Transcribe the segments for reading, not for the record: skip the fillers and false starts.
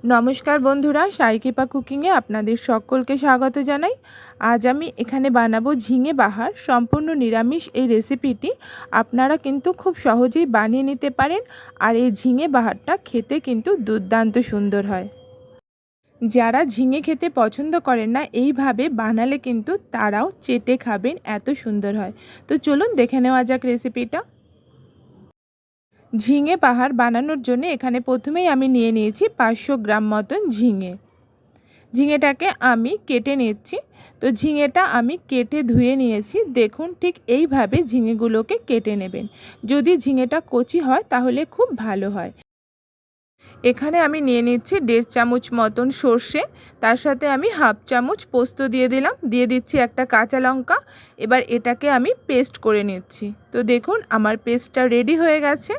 নমস্কার বন্ধুরা, সাইকিপা কুকিংয়ে আপনাদের সকলকে স্বাগত জানাই। আজ আমি এখানে বানাবো ঝিঙে বাহার। সম্পূর্ণ নিরামিষ এই রেসিপিটি আপনারা কিন্তু খুব সহজেই বানিয়ে নিতে পারেন। আর এই ঝিঙে বাহারটা খেতে কিন্তু দুর্দান্ত সুন্দর হয়। যারা ঝিঙে খেতে পছন্দ করেন না, এইভাবে বানালে কিন্তু তারাও চেটে খাবেন, এত সুন্দর হয়। তো চলুন দেখে নেওয়া যাক রেসিপিটা। ঝিঙে বাহার বানানোর জন্য এখানে প্রথমেই আমি নিয়ে নিয়েছি 500 গ্রাম মতন ঝিঙে। ঝিঙেটাকে আমি কেটে নিচ্ছি। তো ঝিঙেটা আমি কেটে ধুয়ে নিয়েছি। দেখুন, ঠিক এইভাবে ঝিঙেগুলোকে কেটে নেবেন। যদি ঝিঙেটা কচি হয় তাহলে খুব ভালো হয়। এখানে আমি নিয়ে নিচ্ছি 1.5 চামচ মতন সর্ষে, তার সাথে আমি হাফ চামচ পোস্ত দিয়ে দিলাম, দিয়ে দিচ্ছি একটা কাঁচা লঙ্কা। এবার এটাকে আমি পেস্ট করে নিচ্ছি। তো দেখুন, আমার পেস্টটা রেডি হয়ে গেছে।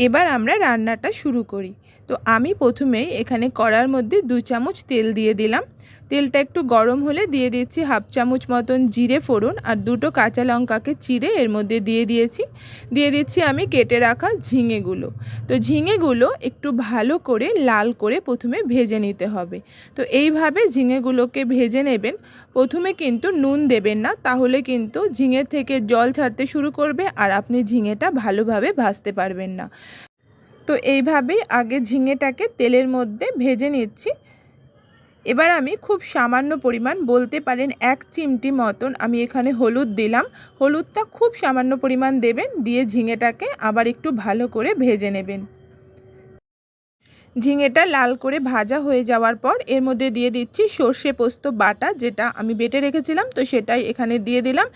এবার আমরা রান্নাটা শুরু করি। তো আমি প্রথমেই এখানে কড়ার মধ্যে 2 চামচ তেল দিয়ে দিলাম। তেলটা একটু গরম হলে দিয়ে দিচ্ছি হাফ চামচ মতন জিরে ফোড়ন আর 2টো কাঁচা লঙ্কাকে চিড়ে এর মধ্যে দিয়ে দিচ্ছি আমি কেটে রাখা ঝিঙেগুলো। তো ঝিঙেগুলো একটু ভালো করে লাল করে প্রথমে ভেজে নিতে হবে। তো এইভাবে ঝিঙেগুলোকে ভেজে নেবেন। প্রথমে কিন্তু নুন দেবেন না, তাহলে কিন্তু ঝিঙে থেকে জল ছাড়তে শুরু করবে আর আপনি ঝিঙেটা ভালোভাবে ভাজতে পারবেন না। তো এইভাবেই আগে ঝিঙেটাকে তেলের মধ্যে ভেজে নিচ্ছি। এবার আমি খুব সামান্য পরিমাণ, বলতে পারেন 1 চিমটি মতন আমি এখানে হলুদ দিলাম। হলুদটা খুব সামান্য পরিমাণ দেবেন, দিয়ে ঝিঙেটাকে আবার একটু ভালো করে ভেজে নেবেন। ঝিঙেটা লাল করে ভাজা হয়ে যাওয়ার পর এর মধ্যে দিয়ে দিচ্ছি সর্ষে পোস্ত বাটা, যেটা আমি বেটে রেখেছিলাম। তো সেটাই এখানে দিয়ে দিলাম।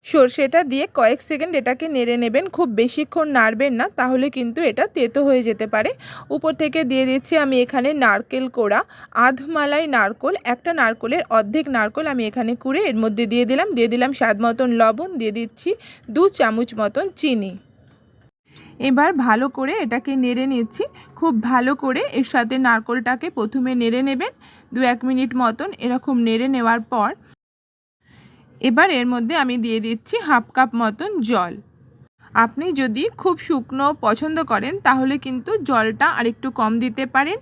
সর্ষেটা দিয়ে কয়েক সেকেন্ড এটাকে নেড়ে নেবেন, খুব বেশিক্ষণ নাড়বেন না, তাহলে কিন্তু এটা তেতো হয়ে যেতে পারে। উপর থেকে দিয়ে দিচ্ছি আমি এখানে নারকেল কোড়া, আধমালাই নারকোল, একটা নারকোলের অর্ধেক নারকোল আমি এখানে কুড়ে এর মধ্যে দিয়ে দিলাম স্বাদ মতন লবণ, দিয়ে দিচ্ছি 2 চামচ মতন চিনি। এবার ভালো করে এটাকে নেড়ে নিচ্ছি। খুব ভালো করে এর সাথে নারকোলটাকে প্রথমে নেড়ে নেবেন 2-1 মিনিট মতন। এরকম নেড়ে নেওয়ার পর এবার এর মধ্যে আমি দিয়ে দিচ্ছি হাফ কাপ মতন জল। আপনি যদি খুব শুকনো পছন্দ করেন তাহলে কিন্তু জলটা আরেকটু কম দিতে পারেন।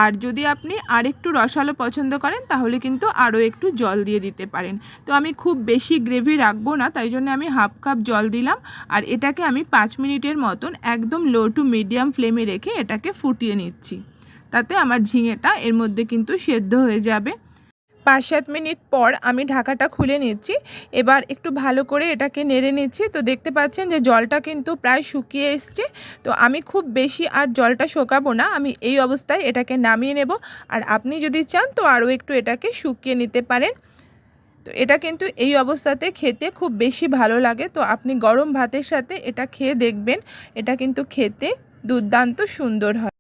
আর যদি আপনি আরেকটু রসালো পছন্দ করেন তাহলে কিন্তু আরও একটু জল দিয়ে দিতে পারেন। তো আমি খুব বেশি গ্রেভি রাখবো না, তাই জন্য আমি হাফ কাপ জল দিলাম। আর এটাকে আমি 5 মিনিটের মতন একদম লো টু মিডিয়াম ফ্লেমে রেখে এটাকে ফুটিয়ে নিচ্ছি। তাতে আমার ঝিঙেটা এর মধ্যে কিন্তু সেদ্ধ হয়ে যাবে। 5-7 মিনিট পর আমি ঢাকাটা খুলে নিচ্ছি। এবার একটু ভালো করে এটাকে নেড়ে নিচ্ছি। তো দেখতে পাচ্ছেন যে জলটা কিন্তু প্রায় শুকিয়ে এসছে। তো আমি খুব বেশি আর জলটা শোকাবো না, আমি এই অবস্থায় এটাকে নামিয়ে নেব। আর আপনি যদি চান তো আরও একটু এটাকে শুকিয়ে নিতে পারেন। তো এটা কিন্তু এই অবস্থাতে খেতে খুব বেশি ভালো লাগে। তো আপনি গরম ভাতের সাথে এটা খেয়ে দেখবেন, এটা কিন্তু খেতে দুর্দান্ত সুন্দর হয়।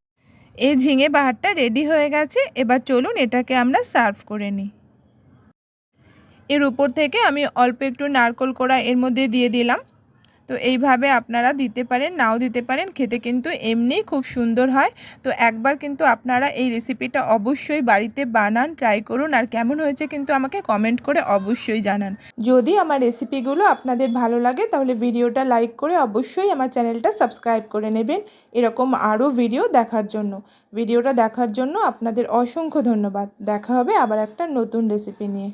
এই ঝিঙে বাহারটা রেডি হয়ে গেছে। এবার চলুন এটাকে আমরা সার্ভ করে নিই। এর উপর থেকে আমি অল্প একটু নারকেল কোড়া এর মধ্যে দিয়ে দিলাম। তো এইভাবে আপনারা দিতে পারেন, নাও দিতে পারেন, খেতে কিন্তু এমনিই খুব সুন্দর হয়। তো একবার কিন্তু আপনারা এই রেসিপিটা অবশ্যই বাড়িতে বানান, ট্রাই করুন, আর কেমন হয়েছে কিন্তু আমাকে কমেন্ট করে অবশ্যই জানান। যদি আমার রেসিপিগুলো আপনাদের ভালো লাগে তাহলে ভিডিওটা লাইক করে অবশ্যই আমার চ্যানেলটা সাবস্ক্রাইব করে নেবেন, এরকম আরও ভিডিও দেখার জন্য। ভিডিওটা দেখার জন্য আপনাদের অসংখ্য ধন্যবাদ। দেখা হবে আবার একটা নতুন রেসিপি নিয়ে।